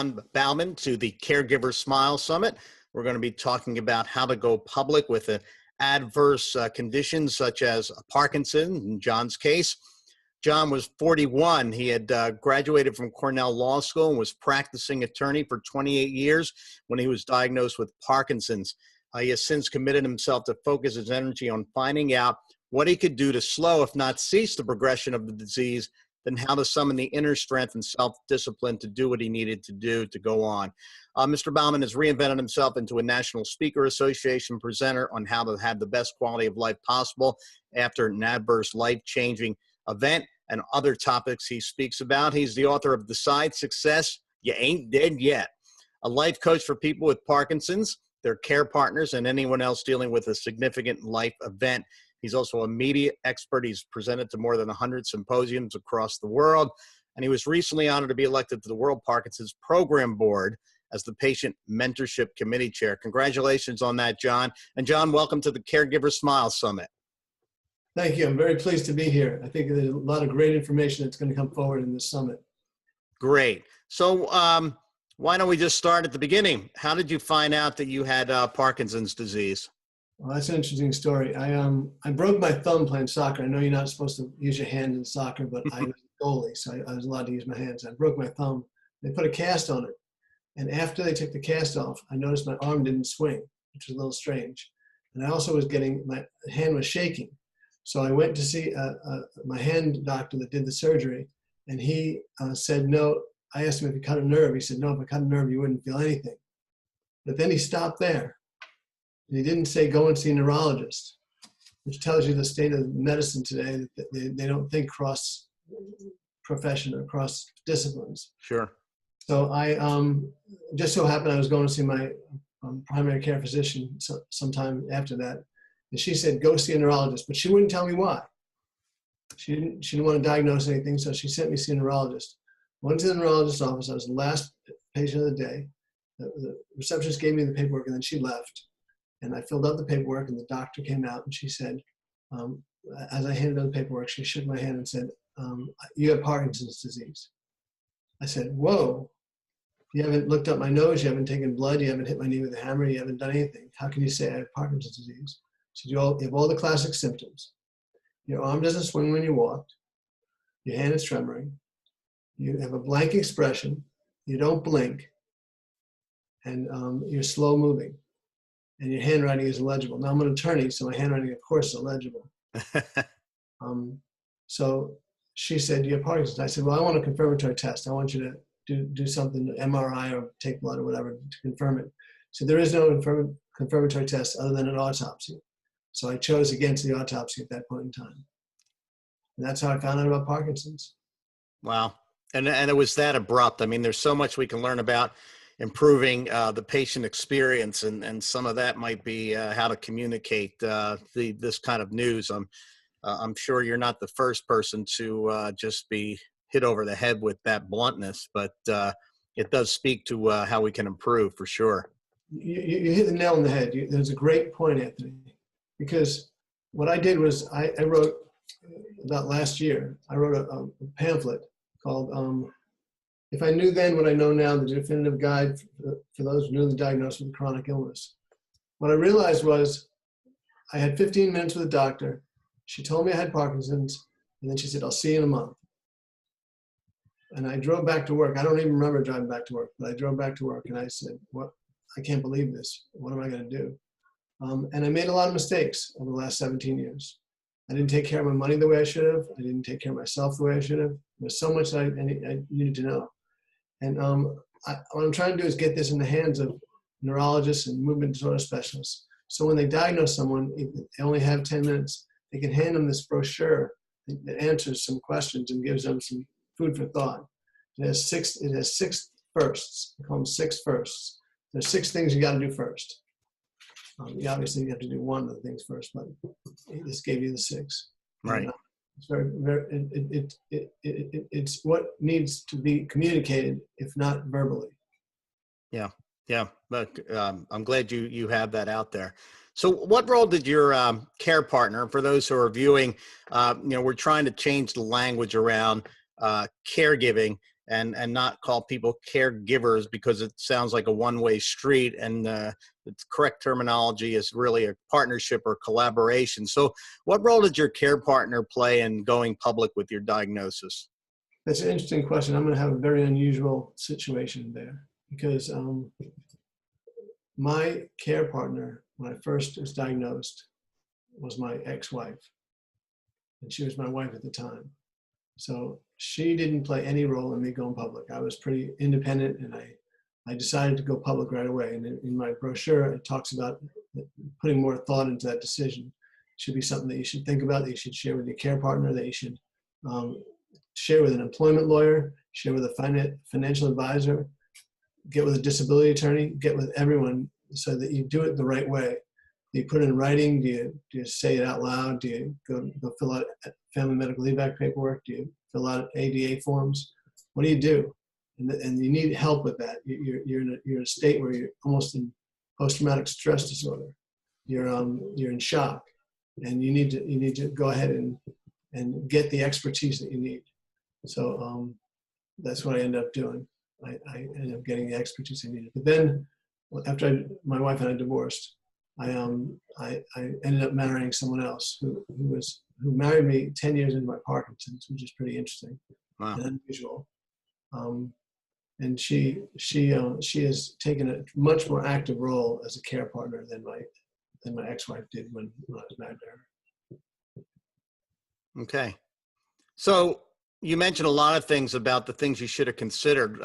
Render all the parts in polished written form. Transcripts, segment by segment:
John Baumann to the Caregiver Smile Summit. We're going to be talking about how to go public with an adverse conditions such as Parkinson, in John's case. John was 41. He had graduated from Cornell Law School and was practicing attorney for 28 years when he was diagnosed with Parkinson's. He has since committed himself to focus his energy on finding out what he could do to slow, if not cease, the progression of the disease, then how to summon the inner strength and self-discipline to do what he needed to do to go on. Mr. Baumann has reinvented himself into a National Speaker Association presenter on how to have the best quality of life possible after an adverse life-changing event and other topics he speaks about. He's the author of Decide Success, You Ain't Dead Yet, a life coach for people with Parkinson's, their care partners, and anyone else dealing with a significant life event. He's also a media expert. He's presented to more than 100 symposiums across the world, and he was recently honored to be elected to the World Parkinson's Program Board as the Patient Mentorship Committee Chair. Congratulations on that, John. And John, welcome to the Caregiver Smile Summit. Thank you. I'm very pleased to be here. I think there's a lot of great information that's going to come forward in this summit. Great. So why don't we just start at the beginning? How did you find out that you had Parkinson's disease? Well, that's an interesting story. I broke my thumb playing soccer. I know you're not supposed to use your hand in soccer, but I was a goalie, so I was allowed to use my hands. I broke my thumb. They put a cast on it. And after they took the cast off, I noticed my arm didn't swing, which was a little strange. And I also was my hand was shaking. So I went to see my hand doctor that did the surgery, and he said no. I asked him if he cut a nerve. He said, no, if I cut a nerve, you wouldn't feel anything. But then he stopped there. And he didn't say, go and see a neurologist, which tells you the state of medicine today, that they don't think cross-profession or cross-disciplines. Sure. So I just so happened I was going to see my primary care physician sometime after that. And she said, go see a neurologist, but she wouldn't tell me why. She didn't want to diagnose anything, so she sent me to see a neurologist. Went to the neurologist's office. I was the last patient of the day. The receptionist gave me the paperwork, and then she left. And I filled out the paperwork, and the doctor came out, and she said, as I handed her the paperwork, she shook my hand and said, you have Parkinson's disease. I said, whoa, you haven't looked up my nose, you haven't taken blood, you haven't hit my knee with a hammer, you haven't done anything. How can you say I have Parkinson's disease? She said, you have all the classic symptoms. Your arm doesn't swing when you walked, your hand is tremoring, you have a blank expression, you don't blink, and you're slow moving. And your handwriting is illegible. Now I'm an attorney, so my handwriting, of course, is illegible. So she said, you have Parkinson's. I said, well, I want a confirmatory test. I want you to do something, MRI or take blood or whatever to confirm it. So there is no confirmatory test other than an autopsy. So I chose against the autopsy at that point in time. And that's how I found out about Parkinson's. Wow. And it was that abrupt. I mean, there's so much we can learn about improving the patient experience, and some of that might be how to communicate this kind of news. I'm sure you're not the first person to just be hit over the head with that bluntness, but it does speak to how we can improve for sure. You hit the nail on the head. There's a great point, Anthony, because what I did was I wrote about last year, I wrote a pamphlet called If I Knew Then What I Know Now, the Definitive Guide for Those Newly Diagnosed with a Chronic Illness. What I realized was I had 15 minutes with a doctor. She told me I had Parkinson's, and then she said, I'll see you in a month. And I drove back to work. I don't even remember driving back to work, but I drove back to work, and I said, "What? I can't believe this. What am I going to do?" And I made a lot of mistakes over the last 17 years. I didn't take care of my money the way I should have. I didn't take care of myself the way I should have. There's so much that I needed to know. And what I'm trying to do is get this in the hands of neurologists and movement disorder specialists. So when they diagnose someone, if they only have 10 minutes, they can hand them this brochure that answers some questions and gives them some food for thought. It has six firsts. We call them 6 firsts. There's 6 things you got to do first. Obviously, you have to do one of the things first, but this gave you the 6. Right. And, it's it's what needs to be communicated, if not verbally. Yeah. But I'm glad you have that out there. So what role did your care partner, for those who are viewing, we're trying to change the language around caregiving and not call people caregivers, because it sounds like a one-way street, and the correct terminology is really a partnership or collaboration. So what role did your care partner play in going public with your diagnosis? That's an interesting question. I'm going to have a very unusual situation there because my care partner, when I first was diagnosed, was my ex-wife, and she was my wife at the time. So she didn't play any role in me going public. I was pretty independent, and I decided to go public right away. And in my brochure, it talks about putting more thought into that decision. It should be something that you should think about, that you should share with your care partner, that you should share with an employment lawyer, share with a financial advisor, get with a disability attorney, get with everyone, so that you do it the right way. Do you put it in writing? Do you say it out loud? Do you go fill out Family Medical Leave Act paperwork? Do you fill out ADA forms? What do you do? And you need help with that. You're in a state where you're almost in post-traumatic stress disorder. You're in shock, and you need to go ahead and get the expertise that you need. So that's what I ended up doing. I ended up getting the expertise I needed. But then, after my wife and I divorced, I ended up marrying someone else who married me 10 years into my Parkinson's, which is pretty interesting. Wow. And unusual. And she has taken a much more active role as a care partner than my ex-wife did when I was married to her. Okay. So you mentioned a lot of things about the things you should have considered.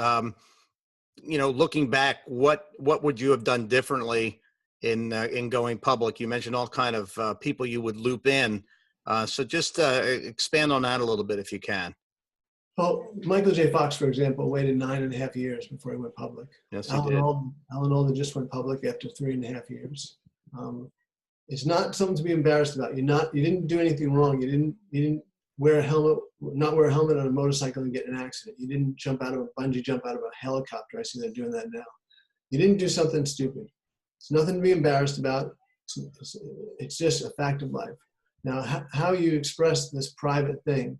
Looking back, what would you have done differently in going public? You mentioned all kind of people you would loop in. So just expand on that a little bit if you can. Well, Michael J. Fox, for example, waited 9.5 years before he went public. Yes, he did. Alan Alda just went public after 3.5 years. It's not something to be embarrassed about. You didn't do anything wrong. You didn't wear a helmet, not wear a helmet on a motorcycle and get in an accident. You didn't bungee jump out of a helicopter. I see they're doing that now. You didn't do something stupid. It's nothing to be embarrassed about. It's just a fact of life. Now, how you express this private thing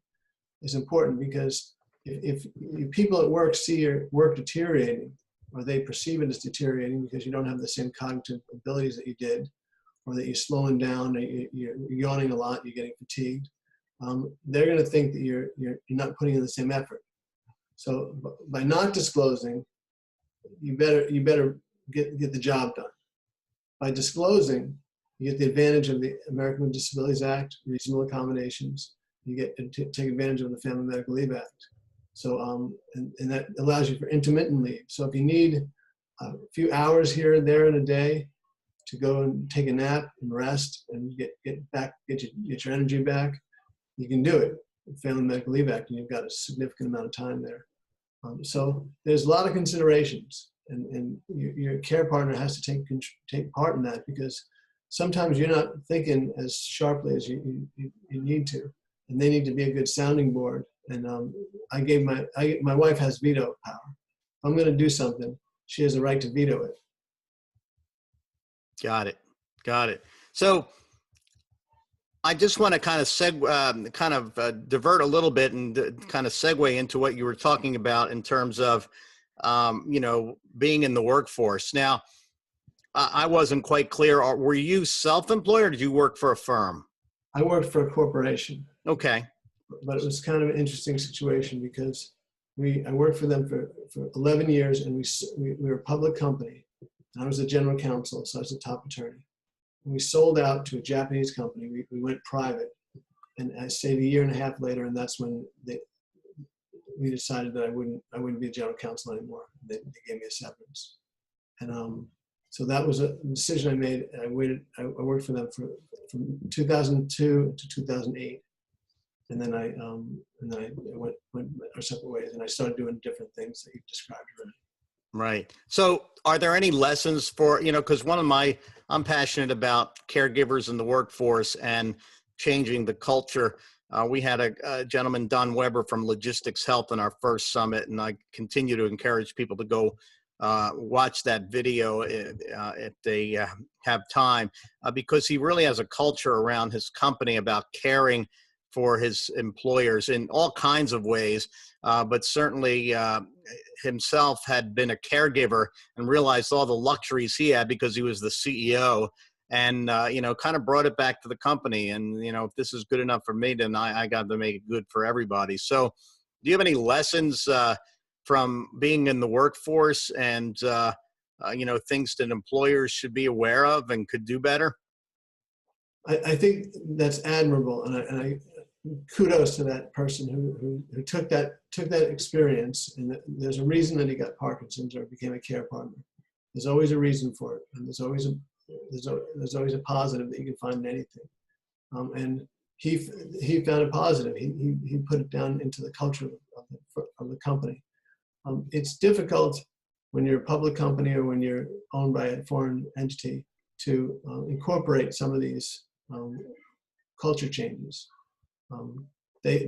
is important, because if people at work see your work deteriorating, or they perceive it as deteriorating because you don't have the same cognitive abilities that you did, or that you're slowing down, or you're yawning a lot, you're getting fatigued, they're going to think that you're not putting in the same effort. So by not disclosing, you better get the job done. By disclosing, you get the advantage of the American with Disabilities Act, reasonable accommodations. You get to take advantage of the Family Medical Leave Act. So, and that allows you for intermittent leave. So if you need a few hours here and there in a day to go and take a nap and rest and get your energy back, you can do it. The Family Medical Leave Act, and you've got a significant amount of time there. So there's a lot of considerations, and your care partner has to take part in that, because sometimes you're not thinking as sharply as you need to, and they need to be a good sounding board. And my wife has veto power. If I'm going to do something, she has a right to veto it. Got it. So I just want to kind of divert a little bit and kind of segue into what you were talking about in terms of, being in the workforce. Now, I wasn't quite clear. Were you self-employed, or did you work for a firm? I worked for a corporation. Okay. But it was kind of an interesting situation, because I worked for them for 11 years, and we were a public company. And I was the general counsel, so I was the top attorney. And we sold out to a Japanese company. We went private, and I stayed a year and a half later, and that's when we decided that I wouldn't be a general counsel anymore. They gave me a severance, and so that was a decision I made. I worked for them from 2002 to 2008, and then I went our separate ways, and I started doing different things that you described already. Right. So are there any lessons for, because I'm passionate about caregivers in the workforce and changing the culture. We had a gentleman, Don Weber from Logistics Health, in our first summit, and I continue to encourage people to go watch that video if they have time, because he really has a culture around his company about caring for his employers in all kinds of ways, but certainly himself had been a caregiver and realized all the luxuries he had because he was the CEO, and kind of brought it back to the company. And if this is good enough for me, then I got to make it good for everybody. So do you have any lessons from being in the workforce and things that employers should be aware of and could do better? I think that's admirable, and I kudos to that person who took that experience. And there's a reason that he got Parkinson's or became a care partner. There's always a reason for it, and there's always a positive that you can find in anything. And he found a positive. He put it down into the culture of the company. It's difficult when you're a public company or when you're owned by a foreign entity to incorporate some of these culture changes. They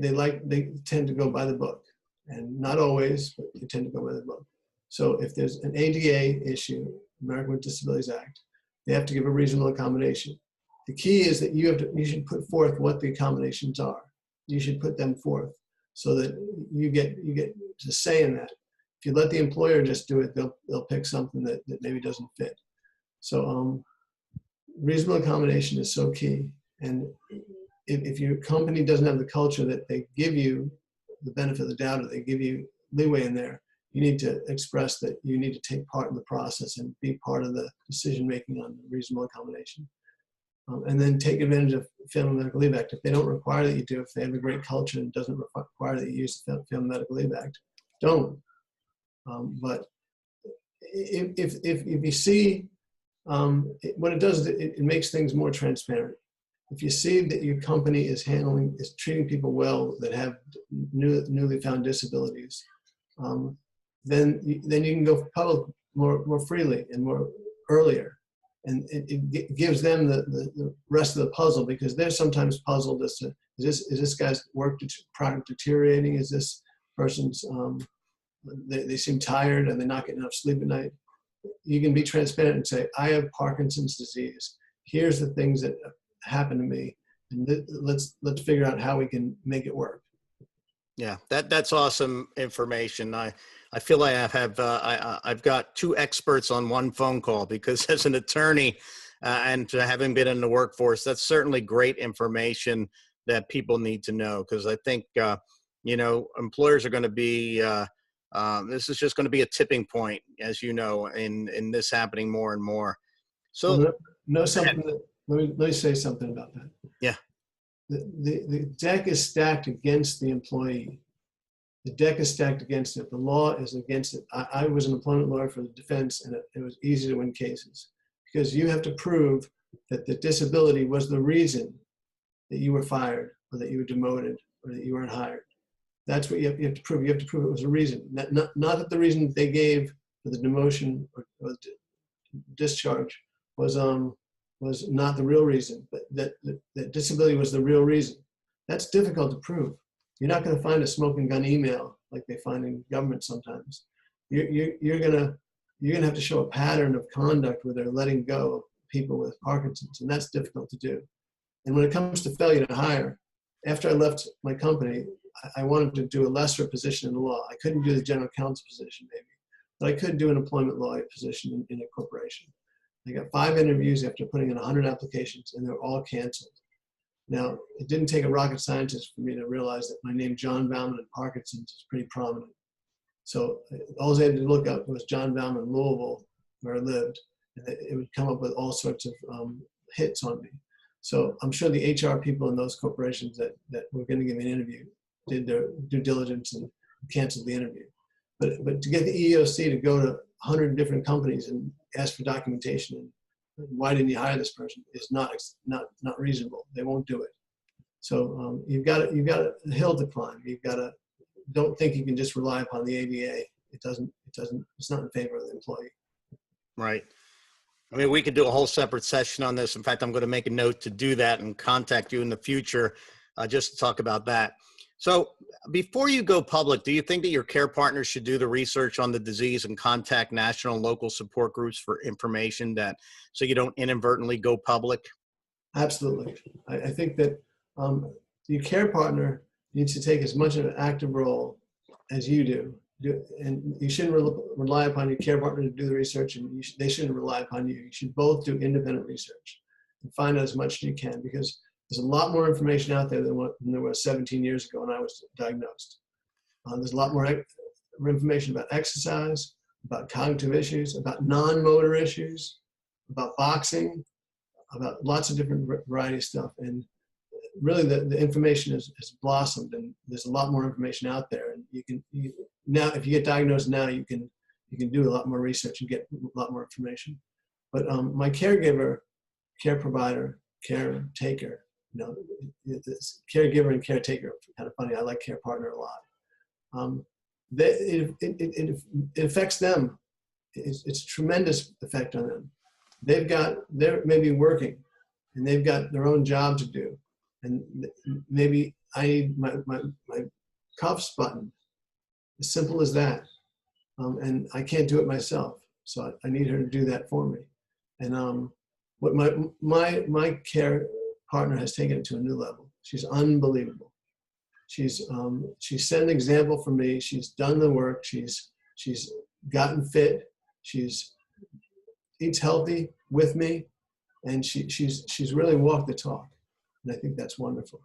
tend to go by the book, and not always, but they tend to go by the book. So if there's an ADA issue, American with Disabilities Act, they have to give a reasonable accommodation. The key is that you should put forth what the accommodations are. You should put them forth so that you get to say in that. If you let the employer just do it, they'll pick something that maybe doesn't fit. So reasonable accommodation is so key. And if your company doesn't have the culture that they give you the benefit of the doubt, or they give you leeway in there, you need to express that you need to take part in the process and be part of the decision making on reasonable accommodation. And then take advantage of Family Medical Leave Act. If they don't require that you do, if they have a great culture and doesn't require that you use the Family Medical Leave Act, don't. But if you see, what it does is it makes things more transparent. If you see that your company is treating people well that have newly found disabilities, then you can go public more freely and more earlier. And it gives them the rest of the puzzle, because they're sometimes puzzled as to, is this guy's work product deteriorating? Is this person's, they seem tired and they're not getting enough sleep at night? You can be transparent and say, I have Parkinson's disease. Here's the things that happen to me, and let's figure out how we can make it work. Yeah, that's awesome information. I feel like I've got two experts on one phone call, because as an attorney and having been in the workforce, that's certainly great information that people need to know. Because I think employers are going to be this is just going to be a tipping point, as you know, in this happening more and more. So let me say something about that. Yeah. The deck is stacked against the employee. The deck is stacked against it. The law is against it. I was an employment lawyer for the defense, and it was easy to win cases, because you have to prove that the disability was the reason that you were fired, or that you were demoted, or that you weren't hired. That's what you have to prove. You have to prove it was a reason. Not that the reason they gave for the demotion or discharge was not the real reason, but that disability was the real reason. That's difficult to prove. You're not going to find a smoking gun email like they find in government sometimes. You're gonna have to show a pattern of conduct where they're letting go of people with Parkinson's, and that's difficult to do. And when it comes to failure to hire, after I left my company, I wanted to do a lesser position in the law. I couldn't do the general counsel position, maybe, but I could do an employment law position in a corporation. I got 5 interviews after putting in 100 applications, and they're all canceled. Now, it didn't take a rocket scientist for me to realize that my name, John Baumann, and Parkinson's, is pretty prominent. So all I had to look up was John Baumann, Louisville, where I lived, and it would come up with all sorts of hits on me. So I'm sure the HR people in those corporations that were going to give me an interview did their due diligence and canceled the interview. But to get the EEOC to go to 100 different companies and ask for documentation and why didn't you hire this person is not reasonable. They won't do it. So you've got a hill to climb. Don't think you can just rely upon the ADA. It's not in favor of the employee. Right. I mean, we could do a whole separate session on this. In fact, I'm going to make a note to do that and contact you in the future just to talk about that. So before you go public, do you think that your care partners should do the research on the disease and contact national and local support groups for information so you don't inadvertently go public? Absolutely. I think that your care partner needs to take as much of an active role as you do. And you shouldn't rely upon your care partner to do the research, and they shouldn't rely upon you. You should both do independent research and find out as much as you can, because there's a lot more information out there than there was 17 years ago when I was diagnosed. There's a lot more information about exercise, about cognitive issues, about non-motor issues, about boxing, about lots of different variety of stuff. And really the information has blossomed, and there's a lot more information out there. And now, if you get diagnosed now, you can do a lot more research and get a lot more information. But my caregiver, care provider, caretaker, this caregiver and caretaker, kind of funny. I like care partner a lot. It affects them. It's a tremendous effect on them. They're maybe working, and they've got their own job to do. And maybe I need my cuffs buttoned. As simple as that. And I can't do it myself. So I need her to do that for me. And what my care partner has taken it to a new level. She's unbelievable. She's set an example for me. She's done the work. She's gotten fit. She's eats healthy with me, and she's really walked the talk. And I think that's wonderful.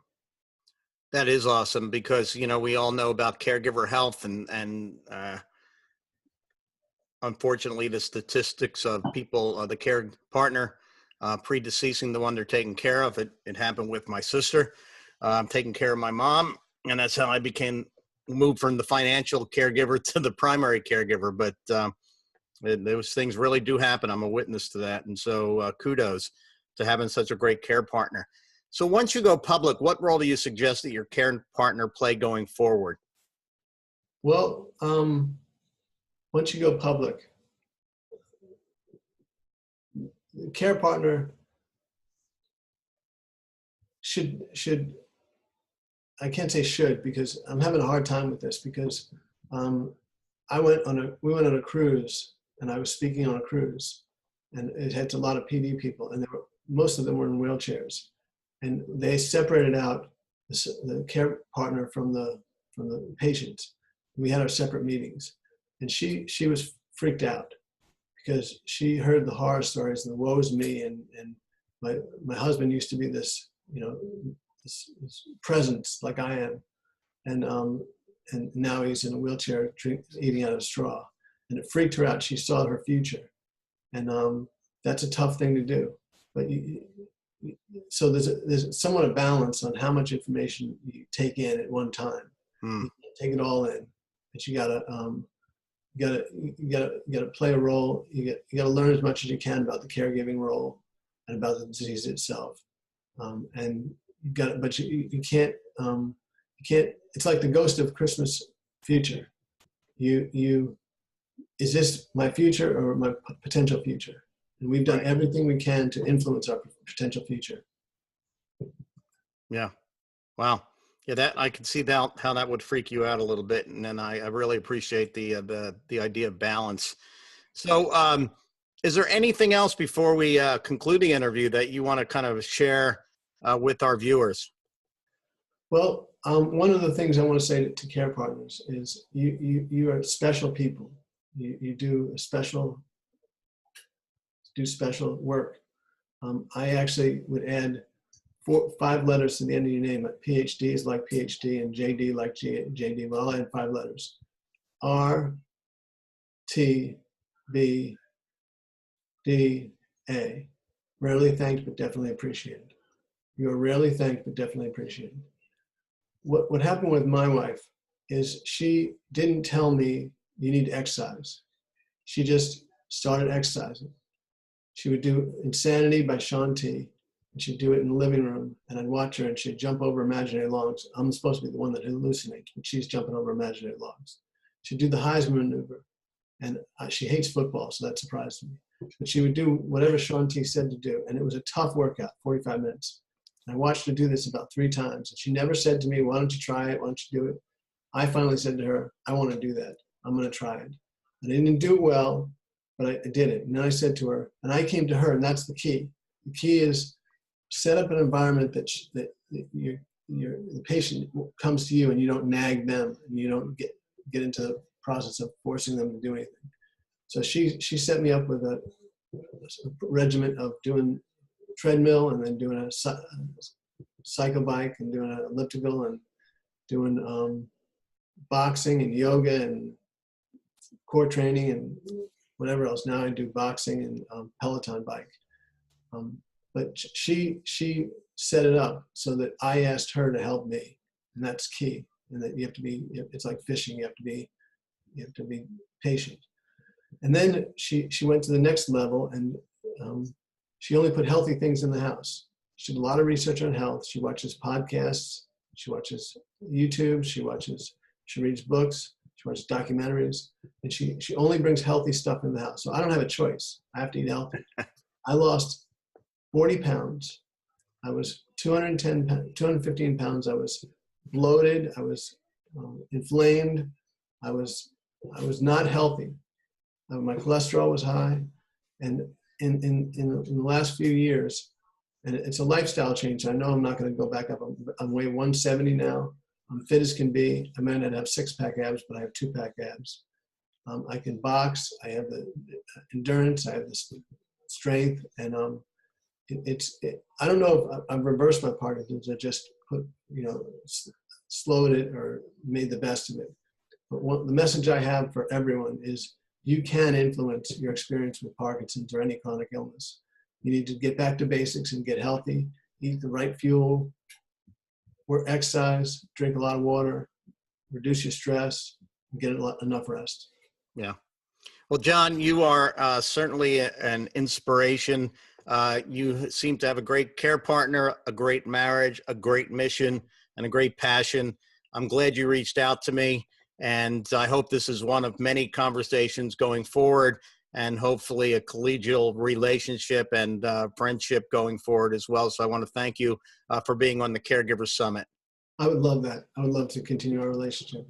That is awesome, because, we all know about caregiver health, and unfortunately the statistics of people, the care partner, predeceasing the one they're taking care of. It happened with my sister. I'm taking care of my mom, and that's how I moved from the financial caregiver to the primary caregiver. But those things really do happen. I'm a witness to that. And so kudos to having such a great care partner. So once you go public, what role do you suggest that your care partner play going forward? Well, once you go public, the care partner should, I can't say should, because I'm having a hard time with this, because we went on a cruise, and I was speaking on a cruise, and it had a lot of PD people, and most of them were in wheelchairs. And they separated out the care partner from the patient. We had our separate meetings, and she was freaked out, because she heard the horror stories and the woe's me, and my husband used to be this, this presence like I am, and now he's in a wheelchair eating out of a straw, and it freaked her out. She saw her future, and that's a tough thing to do. But so there's somewhat a balance on how much information you take in at one time. You can't take it all in, but you gotta play a role. You gotta learn as much as you can about the caregiving role and about the disease itself. And you can't. It's like the ghost of Christmas future. Is this my future or my potential future? And we've done everything we can to influence our potential future. Yeah. Wow. Yeah, that I can see how that would freak you out a little bit, and then I really appreciate the idea of balance. So, is there anything else before we conclude the interview that you want to kind of share with our viewers? Well, one of the things I want to say to care partners is you are special people. You do special work. I actually would add 5 letters to the end of your name. Like PhD is like PhD, and JD like JD. Well, I'll add 5 letters. R, T, B, D, A. Rarely thanked, but definitely appreciated. You are rarely thanked, but definitely appreciated. What happened with my wife is she didn't tell me you need to exercise. She just started exercising. She would do Insanity by Shaun T, and she'd do it in the living room, and I'd watch her, and she'd jump over imaginary logs. I'm supposed to be the one that hallucinates, but she's jumping over imaginary logs. She'd do the Heisman maneuver, and she hates football, so that surprised me. But she would do whatever Shaun T said to do, and it was a tough workout, 45 minutes. And I watched her do this about 3 times, and she never said to me, why don't you try it? Why don't you do it? I finally said to her, I want to do that. I'm going to try it. And I didn't do it well, but I did it. And then I said to her, and I came to her, and that's the key. The key is set up an environment that the patient comes to you and you don't nag them and you don't get into the process of forcing them to do anything. So she set me up with a regimen of doing treadmill and then doing a cycle bike and doing an elliptical and doing boxing and yoga and core training and whatever else. Now I do boxing and Peloton bike. But she set it up so that I asked her to help me, and that's key. And that you have to be, it's like fishing. You have to be patient. And then she went to the next level, and she only put healthy things in the house. She did a lot of research on health. She watches podcasts. She watches YouTube. She reads books. She watches documentaries, and she only brings healthy stuff in the house. So I don't have a choice. I have to eat healthy. I lost 40 pounds. I was 215 pounds. I was bloated. I was inflamed. I was not healthy. My cholesterol was high. And in the last few years, and it's a lifestyle change. I know I'm not going to go back up. I'm weighing 170 now. I'm fit as can be. I might not have 6-pack abs, but I have 2-pack abs. I can box. I have the endurance. I have the strength. And I don't know if I've reversed my Parkinson's. I just slowed it or made the best of it. But the message I have for everyone is you can influence your experience with Parkinson's or any chronic illness. You need to get back to basics and get healthy, eat the right fuel, exercise, drink a lot of water, reduce your stress, and get enough rest. Yeah. Well, John, you are certainly an inspiration. You seem to have a great care partner, a great marriage, a great mission, and a great passion. I'm glad you reached out to me, and I hope this is one of many conversations going forward, and hopefully a collegial relationship and friendship going forward as well. So I want to thank you for being on the Caregiver Summit. I would love that. I would love to continue our relationship.